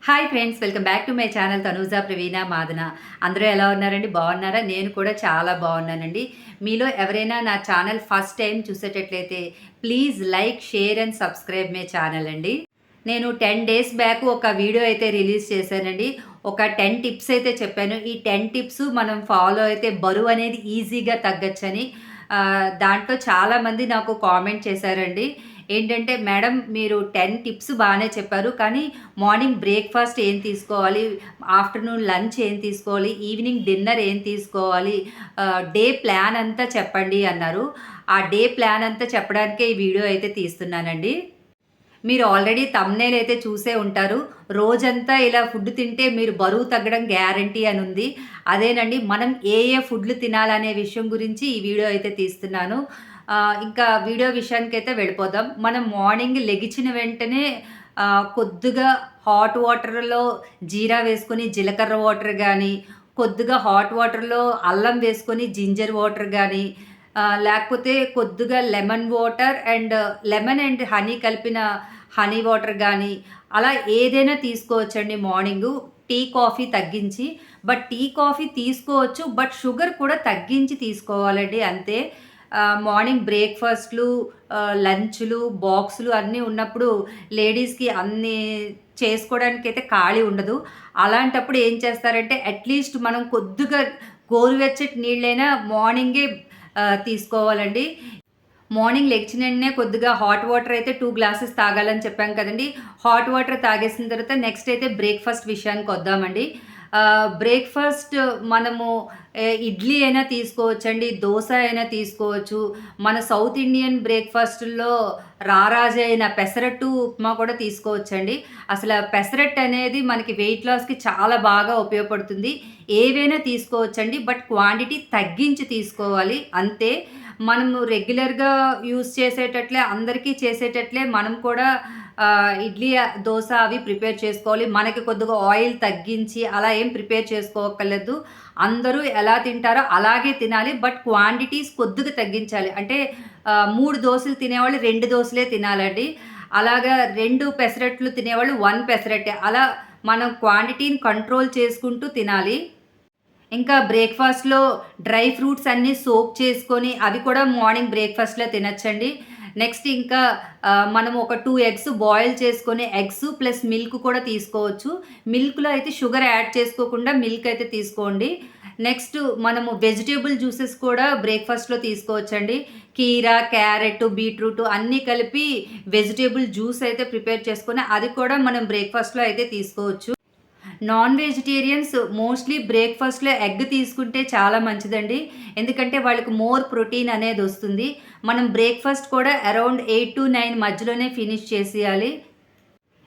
Hi friends, welcome back to my channel Tanuja Praveena Madana. అందరూ ఎలా ఉన్నారండి? బాగున్నారా? నేను కూడా చాలా బాగున్నానండి. మీలో ఎవరైనా నా ఛానల్ ఫస్ట్ టైం చూసేటట్లయితే please like, share and subscribe my channel అండి. నేను 10 డేస్ బ్యాక్ ఒక వీడియో అయితే రిలీజ్ చేశానండి. ఒక 10 టిప్స్ అయితే చెప్పాను. ఈ 10 టిప్స్ మనం ఫాలో అయితే బరువు అనేది ఈజీగా తగ్గొచ్చని. దాంట్లో చాలామంది నాకు కామెంట్ చేశారండి. ఏంటంటే, మేడం మీరు 10 టిప్స్ బాగానే చెప్పారు, కానీ మార్నింగ్ బ్రేక్‌ఫాస్ట్ ఏం తీసుకోవాలి? ఆఫ్టర్‌నూన్ లంచ్ ఏం తీసుకోవాలి? ఈవినింగ్ డిన్నర్ ఏం తీసుకోవాలి? డే ప్లాన్ అంతా చెప్పండి అన్నారు. ఆ డే ప్లాన్ అంతా చెప్పడానికే ఈ వీడియో అయితే తీస్తున్నానండి. మీరు ఆల్రెడీ థంబ్‌నెయిల్ అయితే చూసే ఉంటారు. రోజంతా ఇలా ఫుడ్ తింటే మీరు బరువు తగ్గడం గ్యారంటీ అని ఉంది. అదేనండి, మనం ఏ ఏ ఫుడ్‌లు తినాలనే విషయం గురించి ఈ వీడియో అయితే తీస్తున్నాను. ఇంకా వీడియో విషయానికైతే వెళ్ళిపోదాం. మనం మార్నింగ్ లెగిచిన వెంటనే కొద్దిగా హాట్ వాటర్‌లో జీరా వేసుకొని జీలకర్ర వాటర్ గానీ, కొద్దిగా హాట్ వాటర్‌లో అల్లం వేసుకొని జింజర్ వాటర్ గానీ, లేకపోతే కొద్దిగా లెమన్ అండ్ హనీ కలిపిన హనీ వాటర్ గానీ, అలా ఏదైనా తీసుకోవచ్చండి మార్నింగు. టీ, కాఫీ తగ్గించి. బట్ టీ, కాఫీ తీసుకోవచ్చు. బట్ షుగర్ కూడా తగ్గించి తీసుకోవాలండి, అంతే. మార్నింగ్ బ్రేక్‌ఫాస్ట్‌లు, లంచ్‌లు, బాక్సులు అన్నీ ఉన్నప్పుడు లేడీస్‌కి అన్నీ చేసుకోవడానికైతే ఖాళీ ఉండదు. అలాంటప్పుడు ఏం చేస్తారంటే, అట్‌లీస్ట్ మనం కొద్దిగా గోరువెచ్చటి నీళ్ళైనా మార్నింగే తీసుకోవాలండి. మార్నింగ్ లెగిచిన వెంటనే కొద్దిగా హాట్ వాటర్ అయితే 2 గ్లాసెస్ తాగాలని చెప్పాం కదండీ! హాట్ వాటర్ తాగేసిన తర్వాత నెక్స్ట్ అయితే బ్రేక్‌ఫాస్ట్ విషయానికొద్దామండి. బ్రేక్‌ఫాస్ట్ మనము ఇడ్లీ అయినా తీసుకోవచ్చండి, దోస అయినా తీసుకోవచ్చు. మన సౌత్ ఇండియన్ బ్రేక్‌ఫాస్టుల్లో రారాజైన పెసరట్టు, ఉప్మా కూడా తీసుకోవచ్చండి. అసల పెసరట్టు అనేది మనకి వెయిట్ లాస్‌కి చాలా బాగా ఉపయోగపడుతుంది. ఏవైనా తీసుకోవచ్చండి. బట్ క్వాంటిటీ తగ్గించి తీసుకోవాలి, అంతే. మనము రెగ్యులర్‌గా యూజ్ చేసేటట్లే, అందరికీ చేసేటట్లే మనం కూడా ఇడ్లీ, దోస అవి ప్రిపేర్ చేసుకోవాలి. మనకి కొద్దిగా ఆయిల్ తగ్గించి అలా ఏం ప్రిపేర్ చేసుకోక్కర్లేదు. అందరూ ఎలా తింటారో అలాగే తినాలి. బట్ క్వాంటిటీస్ కొద్దిగా తగ్గించాలి. అంటే 3 దోసలు తినేవాళ్ళు 2 దోసలే తినాలండి. అలాగా 2 పెసరట్లు తినేవాళ్ళు 1 పెసరట్టే. అలా మనం క్వాంటిటీని కంట్రోల్ చేసుకుంటూ తినాలి. ఇంకా బ్రేక్‌ఫాస్ట్‌లో డ్రై ఫ్రూట్స్ అన్నీ సోక్ చేసుకొని అవి కూడా మార్నింగ్ బ్రేక్‌ఫాస్ట్‌లో తినొచ్చండి. నెక్స్ట్ ఇంకా మనం ఒక 2 ఎగ్స్ బాయిల్ చేసుకొని, ఎగ్స్ ప్లస్ మిల్క్ కూడా తీసుకోవచ్చు. మిల్క్‌లో అయితే షుగర్ యాడ్ చేసుకోకుండా మిల్క్ అయితే తీసుకోండి. నెక్స్ట్ మనము వెజిటబుల్ జ్యూసెస్ కూడా బ్రేక్‌ఫాస్ట్‌లో తీసుకోవచ్చండి. కీరా, క్యారెట్, బీట్రూట్ అన్నీ కలిపి వెజిటబుల్ జ్యూస్ అయితే ప్రిపేర్ చేసుకొని అది కూడా మనం బ్రేక్‌ఫాస్ట్‌లో అయితే తీసుకోవచ్చు. నాన్ వెజిటేరియన్స్ మోస్ట్‌లీ బ్రేక్‌ఫాస్ట్‌లో ఎగ్ తీసుకుంటే చాలా మంచిదండి. ఎందుకంటే వాళ్ళకి మోర్ ప్రోటీన్ అనేదొస్తుంది. మనం బ్రేక్‌ఫాస్ట్ కూడా అరౌండ్ 8-9 మధ్యలోనే ఫినిష్ చేసేయాలి.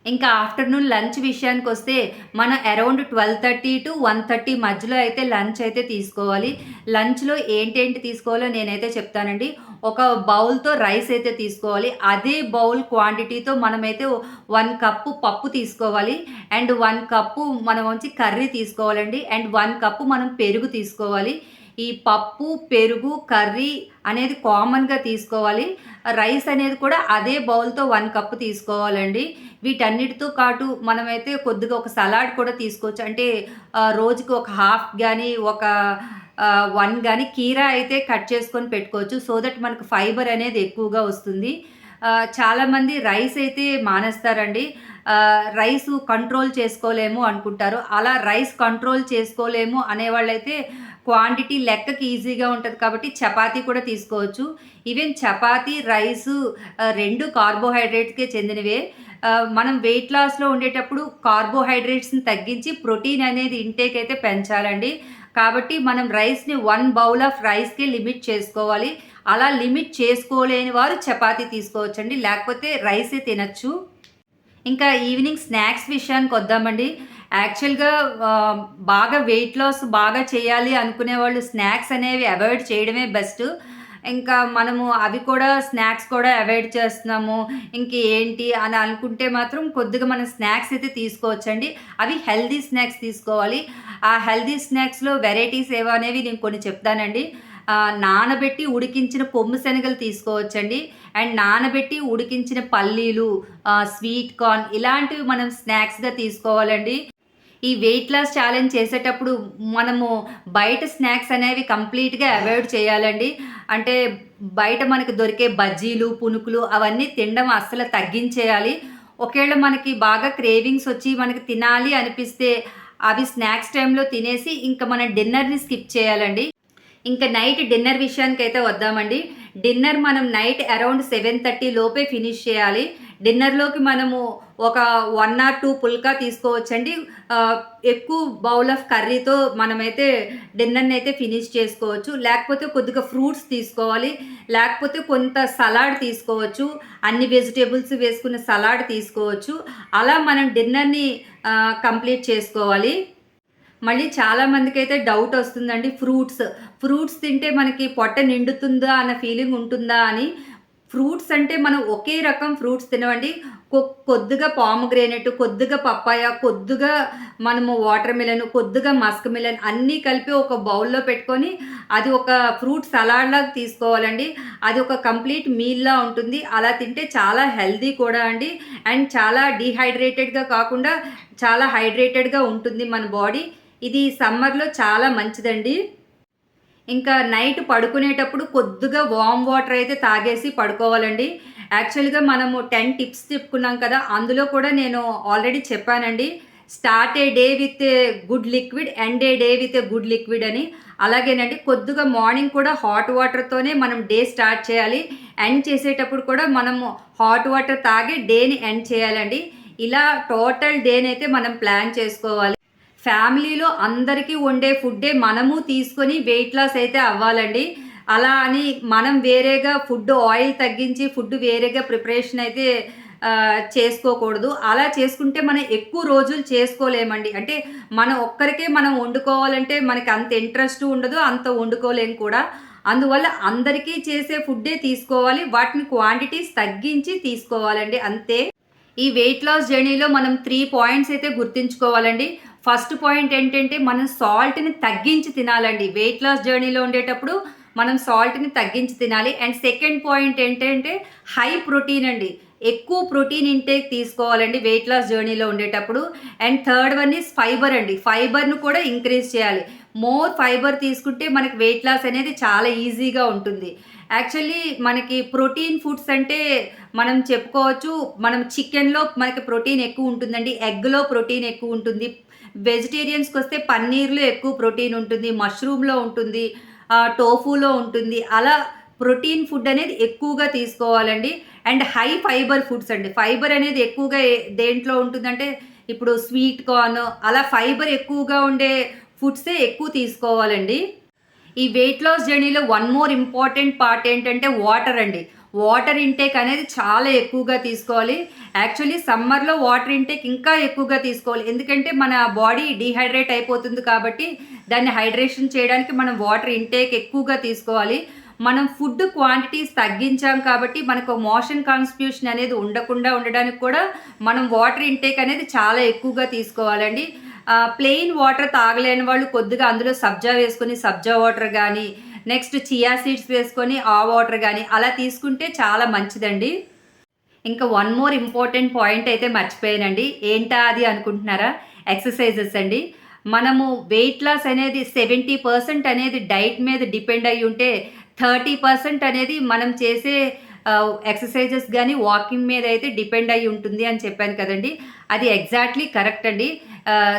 ఇంకా ఆఫ్టర్‌నూన్ లంచ్ విషయానికొస్తే మనం అరౌండ్ 12:30-1:30 మధ్యలో అయితే లంచ్ అయితే తీసుకోవాలి. లంచ్‌లో ఏంటేంటి తీసుకోవాలో నేనైతే చెప్తానండి. ఒక బౌల్‌తో రైస్ అయితే తీసుకోవాలి. అదే బౌల్ క్వాంటిటీతో మనమైతే 1 కప్పు పప్పు తీసుకోవాలి. అండ్ 1 కప్పు మనం వచ్చి కర్రీ తీసుకోవాలండి. అండ్ 1 కప్పు మనం పెరుగు తీసుకోవాలి. ఈ పప్పు, పెరుగు, కర్రీ అనేది కామన్‌గా తీసుకోవాలి. రైస్ అనేది కూడా అదే బౌల్‌తో 1 కప్ తీసుకోవాలండి. వీటన్నిటితో పాటు మనమైతే కొద్దిగా ఒక సలాడ్ కూడా తీసుకోవచ్చు. అంటే రోజుకి ఒక హాఫ్ గాని, ఒక 1 గాని కీరా అయితే కట్ చేసుకొని పెట్టుకోవచ్చు. సో దట్ మనకు ఫైబర్ అనేది ఎక్కువగా వస్తుంది. చాలామంది రైస్ అయితే మానేస్తారండి. రైసు కంట్రోల్ చేసుకోలేము అనుకుంటారు. అలా రైస్ కంట్రోల్ చేసుకోలేము అనేవాళ్ళైతే క్వాంటిటీ లెక్కకి ఈజీగా ఉంటది కాబట్టి చపాతీ కూడా తీసుకోవచ్చు. ఈవెన్ చపాతీ, రైసు 2 కార్బోహైడ్రేట్స్‌కే చెందినవే. మనం వెయిట్ లాస్‌లో ఉండేటప్పుడు కార్బోహైడ్రేట్స్‌ని తగ్గించి ప్రోటీన్ అనేది ఇంటేక్ అయితే పెంచాలండి. కాబట్టి మనం రైస్‌ని 1 బౌల్ ఆఫ్ రైస్‌కే లిమిట్ చేసుకోవాలి. అలా లిమిట్ చేసుకోలేని వారు చపాతీ తీసుకోవచ్చండి. లేకపోతే రైసే తినొచ్చు. ఇంకా ఈవినింగ్ స్నాక్స్ విషయానికొద్దామండి. యాక్చువల్‌గా బాగా వెయిట్ లాస్ బాగా చేయాలి అనుకునేవాళ్ళు స్నాక్స్ అనేవి అవాయిడ్ చేయడమే బెస్ట్. ఇంకా మనము అవి కూడా స్నాక్స్ కూడా అవాయిడ్ చేస్తున్నాము, ఇంకేంటి అని అనుకుంటే మాత్రం కొద్దిగా మనం స్నాక్స్ అయితే తీసుకోవచ్చండి. అవి హెల్తీ స్నాక్స్ తీసుకోవాలి. ఆ హెల్తీ స్నాక్స్‌లో వెరైటీస్ ఏవనేవి నేను కొన్ని చెప్తానండి. నానబెట్టి ఉడికించిన కొమ్ము శనగలు తీసుకోవచ్చండి. అండ్ నానబెట్టి ఉడికించిన పల్లీలు, స్వీట్ కార్న్ ఇలాంటివి మనం స్నాక్స్‌గా తీసుకోవాలండి. ఈ వెయిట్ లాస్ ఛాలెంజ్ చేసేటప్పుడు మనము బయట స్నాక్స్ అనేవి కంప్లీట్‌గా అవాయిడ్ చేయాలండి. అంటే బయట మనకు దొరికే బజ్జీలు, పునుకులు అవన్నీ తినడం అస్సలు తగ్గించేయాలి. ఒకేళ మనకి బాగా క్రేవింగ్స్ వచ్చి మనకి తినాలి అనిపిస్తే అవి స్నాక్స్ టైమ్‌లో తినేసి ఇంక మనం డిన్నర్‌ని స్కిప్ చేయాలండి. ఇంక నైట్ డిన్నర్ విషయానికైతే వద్దామండి. డిన్నర్ మనం నైట్ అరౌండ్ 7:30 లోపే ఫినిష్ చేయాలి. డిన్నర్‌లోకి మనము ఒక 1 ఆర్ 2 పుల్కా తీసుకోవచ్చండి. ఎక్కువ బౌల్ ఆఫ్ కర్రీతో మనమైతే డిన్నర్‌నైతే ఫినిష్ చేసుకోవచ్చు. లేకపోతే కొద్దిగా ఫ్రూట్స్ తీసుకోవాలి. లేకపోతే కొంత సలాడ్ తీసుకోవచ్చు. అన్ని వెజిటబుల్స్ వేసుకున్న సలాడ్ తీసుకోవచ్చు. అలా మనం డిన్నర్‌ని కంప్లీట్ చేసుకోవాలి. మళ్ళీ చాలామందికైతే డౌట్ వస్తుందండి ఫ్రూట్స్ తింటే మనకి పొట్ట నిండుతుందా అన్న ఫీలింగ్ ఉంటుందా అని. ఫ్రూట్స్ అంటే మనం ఒకే రకం ఫ్రూట్స్ తినవండి. కొద్దిగా పామగ్రేనేట్, కొద్దిగా పప్పాయ, కొద్దిగా మనము వాటర్ మిలన్, కొద్దిగా మస్క్ మిలన్ అన్నీ కలిపి ఒక బౌల్‌లో పెట్టుకొని అది ఒక ఫ్రూట్ సలాడ్‌లాగా తీసుకోవాలండి. అది ఒక కంప్లీట్ మీల్‌లా ఉంటుంది. అలా తింటే చాలా హెల్తీ కూడా అండి. అండ్ చాలా డీహైడ్రేటెడ్‌గా కాకుండా చాలా హైడ్రేటెడ్‌గా ఉంటుంది మన బాడీ. ఇది సమ్మర్‌లో చాలా మంచిదండి. ఇంకా నైట్ పడుకునేటప్పుడు కొద్దిగా వార్మ్ వాటర్ అయితే తాగేసి పడుకోవాలండి. యాక్చువల్‌గా మనము 10 టిప్స్ చెప్పుకున్నాం కదా! అందులో కూడా నేను ఆల్రెడీ చెప్పానండి. Start A day with a good liquid, end A day with a good liquid అని. అలాగేనండి కొద్దిగా మార్నింగ్ కూడా హాట్ వాటర్‌తోనే మనం డే స్టార్ట్ చేయాలి. ఎండ్ చేసేటప్పుడు కూడా మనము హాట్ వాటర్ తాగి డేని ఎండ్ చేయాలండి. ఇలా టోటల్ డేనైతే మనం ప్లాన్ చేసుకోవాలి. ఫ్యామిలీలో అందరికీ వండే ఫుడ్డే మనము తీసుకొని వెయిట్ లాస్ అయితే అవ్వాలండి. అలా అని మనం వేరేగా ఫుడ్ ఆయిల్ తగ్గించి ఫుడ్ వేరేగా ప్రిపరేషన్ అయితే చేసుకోకూడదు. అలా చేసుకుంటే మనం ఎక్కువ రోజులు చేసుకోలేమండి. అంటే మన ఒక్కరికే మనం వండుకోవాలంటే మనకి అంత ఇంట్రెస్ట్ ఉండదు. అంత వండుకోలేము కూడా. అందువల్ల అందరికీ చేసే ఫుడ్డే తీసుకోవాలి. వాటిని క్వాంటిటీస్ తగ్గించి తీసుకోవాలండి అంతే. ఈ వెయిట్ లాస్ జర్నీలో మనం 3 పాయింట్స్ అయితే గుర్తుంచుకోవాలండి. ఫస్ట్ పాయింట్ ఏంటంటే మనం సాల్ట్‌ని తగ్గించి తినాలండి. వెయిట్ లాస్ జర్నీలో ఉండేటప్పుడు మనం సాల్ట్‌ని తగ్గించి తినాలి. అండ్ సెకండ్ పాయింట్ ఏంటంటే హై ప్రోటీన్ అండి. ఎక్కువ ప్రోటీన్ ఇంటేక్ తీసుకోవాలండి వెయిట్ లాస్ జర్నీలో ఉండేటప్పుడు. And third one is fibre అండి. ఫైబర్‌ను కూడా ఇంక్రీజ్ చేయాలి. మోర్ ఫైబర్ తీసుకుంటే మనకి వెయిట్ లాస్ అనేది చాలా ఈజీగా ఉంటుంది. యాక్చువల్లీ మనకి ప్రోటీన్ ఫుడ్స్ అంటే మనం చెప్పుకోవచ్చు. మనం చికెన్‌లో మనకి ప్రోటీన్ ఎక్కువ ఉంటుందండి. ఎగ్‌లో ప్రోటీన్ ఎక్కువ ఉంటుంది. వెజిటేరియన్స్‌కొస్తే పన్నీర్‌లో ఎక్కువ ప్రోటీన్ ఉంటుంది. మష్రూమ్‌లో ఉంటుంది. టోఫూలో ఉంటుంది. అలా ప్రోటీన్ ఫుడ్ అనేది ఎక్కువగా తీసుకోవాలండి. అండ్ హై ఫైబర్ ఫుడ్స్ అండి. ఫైబర్ అనేది ఎక్కువగా దేంట్లో ఉంటుందంటే ఇప్పుడు స్వీట్ కార్న్ అలా ఫైబర్ ఎక్కువగా ఉండే ఫుడ్సే ఎక్కువ తీసుకోవాలండి. ఈ వెయిట్ లాస్ జర్నీలో వన్ మోర్ ఇంపార్టెంట్ పార్ట్ ఏంటంటే వాటర్ అండి. వాటర్ ఇంటేక్ అనేది చాలా ఎక్కువగా తీసుకోవాలి. యాక్చువల్లీ సమ్మర్‌లో వాటర్ ఇంటేక్ ఇంకా ఎక్కువగా తీసుకోవాలి. ఎందుకంటే మన బాడీ డీహైడ్రేట్ అయిపోతుంది కాబట్టి దాన్ని హైడ్రేషన్ చేయడానికి మనం వాటర్ ఇంటేక్ ఎక్కువగా తీసుకోవాలి. మనం ఫుడ్ క్వాంటిటీస్ తగ్గించాం కాబట్టి మనకు మోషన్ కాన్‌స్టిట్యూషన్ అనేది ఉండకుండా ఉండడానికి కూడా మనం వాటర్ ఇంటేక్ అనేది చాలా ఎక్కువగా తీసుకోవాలండి. ప్లెయిన్ వాటర్ తాగలేని వాళ్ళు కొద్దిగా అందులో సబ్జా వేసుకొని సబ్జా వాటర్ గానీ, నెక్స్ట్ చియా సీడ్స్ వేసుకొని ఆ వాటర్ గానీ అలా తీసుకుంటే చాలా మంచిదండి. ఇంకా వన్ మోర్ ఇంపార్టెంట్ పాయింట్ అయితే మర్చిపోయానండి. ఏంటా అది అనుకుంటున్నారా? ఎక్సర్‌సైజెస్ అండి. మనము వెయిట్ లాస్ అనేది 70% అనేది డైట్ మీద డిపెండ్ అయ్యి ఉంటే, 30% అనేది మనం చేసే ఎక్సర్‌సైజెస్ గానీ, వాకింగ్ మీద అయితే డిపెండ్ అయ్యి ఉంటుంది అని చెప్పాను కదండీ! అది ఎగ్జాక్ట్‌లీ కరెక్ట్ అండి.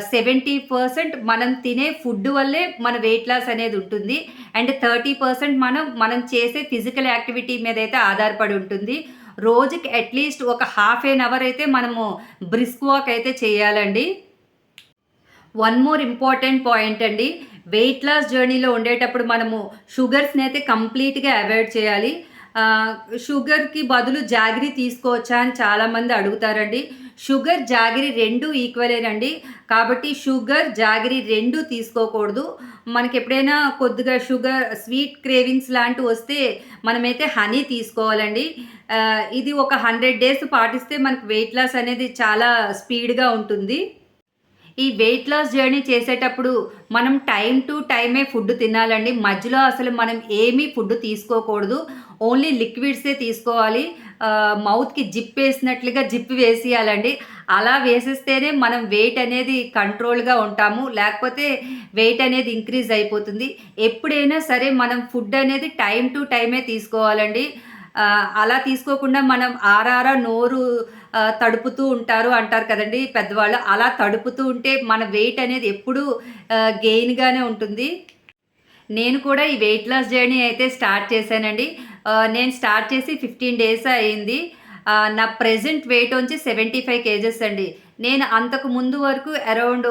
70% మనం తినే ఫుడ్ వల్లే మన వెయిట్ లాస్ అనేది ఉంటుంది. అండ్ 30% మనం చేసే ఫిజికల్ యాక్టివిటీ మీద అయితే ఆధారపడి ఉంటుంది. రోజుకి అట్‌లీస్ట్ ఒక హాఫ్ ఎన్ అవర్ అయితే మనము బ్రిస్క్ వాక్ అయితే చేయాలండి. వన్ మోర్ ఇంపార్టెంట్ పాయింట్ అండి. వెయిట్ లాస్ జర్నీలో ఉండేటప్పుడు మనము షుగర్స్‌ని అయితే కంప్లీట్‌గా అవాయిడ్ చేయాలి. షుగర్‌కి బదులు జాగరీ తీసుకోవచ్చా అని చాలామంది అడుగుతారండి. షుగర్, జాగరీ 2 ఈక్వలేనండి. కాబట్టి షుగర్, జాగరీ 2 తీసుకోకూడదు. మనకెప్పుడైనా కొద్దిగా స్వీట్ క్రేవింగ్స్ లాంటివొస్తే మనమైతే హనీ తీసుకోవాలండి. ఇది ఒక 100 డేస్ పాటిస్తే మనకు వెయిట్ లాస్ అనేది చాలా స్పీడ్‌గా ఉంటుంది. ఈ వెయిట్ లాస్ జర్నీ చేసేటప్పుడు మనం టైం టు టైమే ఫుడ్ తినాలండి. మధ్యలో అసలు మనం ఏమీ ఫుడ్ తీసుకోకూడదు. ఓన్లీ లిక్విడ్సే తీసుకోవాలి. మౌత్‌కి జిప్పేసినట్లుగా జిప్ వేసేయాలండి. అలా వేసేస్తేనే మనం వెయిట్ అనేది కంట్రోల్‌గా ఉంటాము. లేకపోతే వెయిట్ అనేది ఇంక్రీజ్ అయిపోతుంది. ఎప్పుడైనా సరే మనం ఫుడ్ అనేది టైం టు టైమే తీసుకోవాలండి. అలా తీసుకోకుండా మనం ఆరారా నోరు తడుపుతూ ఉంటారు అంటారు కదండీ పెద్దవాళ్ళు. అలా తడుపుతూ ఉంటే మన వెయిట్ అనేది ఎప్పుడూ గెయిన్‌గానే ఉంటుంది. నేను కూడా ఈ వెయిట్ లాస్ జర్నీ అయితే స్టార్ట్ చేశానండి. నేను స్టార్ట్ చేసి 15 డేస్ అయింది. నా ప్రెజెంట్ వెయిట్ వచ్చి 75 కేజెస్ అండి. నేను అంతకు ముందు వరకు అరౌండ్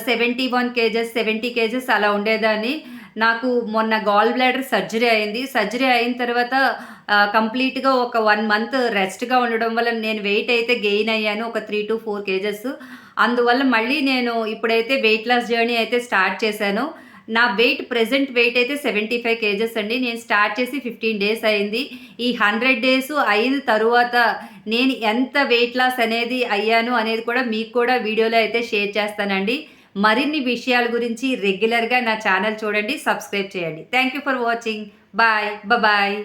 71 కేజెస్, 70 కేజెస్ అలా ఉండేదాన్ని. నాకు మొన్న గాల్ బ్లాడర్ సర్జరీ అయింది. సర్జరీ అయిన తర్వాత కంప్లీట్‌గా ఒక 1 మంత్ రెస్ట్‌గా ఉండడం వల్ల నేను వెయిట్ అయితే గెయిన్ అయ్యాను. ఒక 3-4 కేజెస్. అందువల్ల మళ్ళీ నేను ఇప్పుడైతే వెయిట్ లాస్ జర్నీ అయితే స్టార్ట్ చేశాను. నా ప్రెజెంట్ వెయిట్ అయితే 75 కేజెస్ అండి. నేను స్టార్ట్ చేసి 15 డేస్ అయింది. ఈ 100 డేస్ అయిన తరువాత నేను ఎంత వెయిట్ లాస్ అనేది అయ్యాను అనేది కూడా మీకు కూడా వీడియోలో అయితే షేర్ చేస్తానండి. మరిన్ని విషయాల గురించి రెగ్యులర్‌గా నా ఛానల్ చూడండి, సబ్స్క్రైబ్ చేయండి. Thank you for watching. Bye. Bye.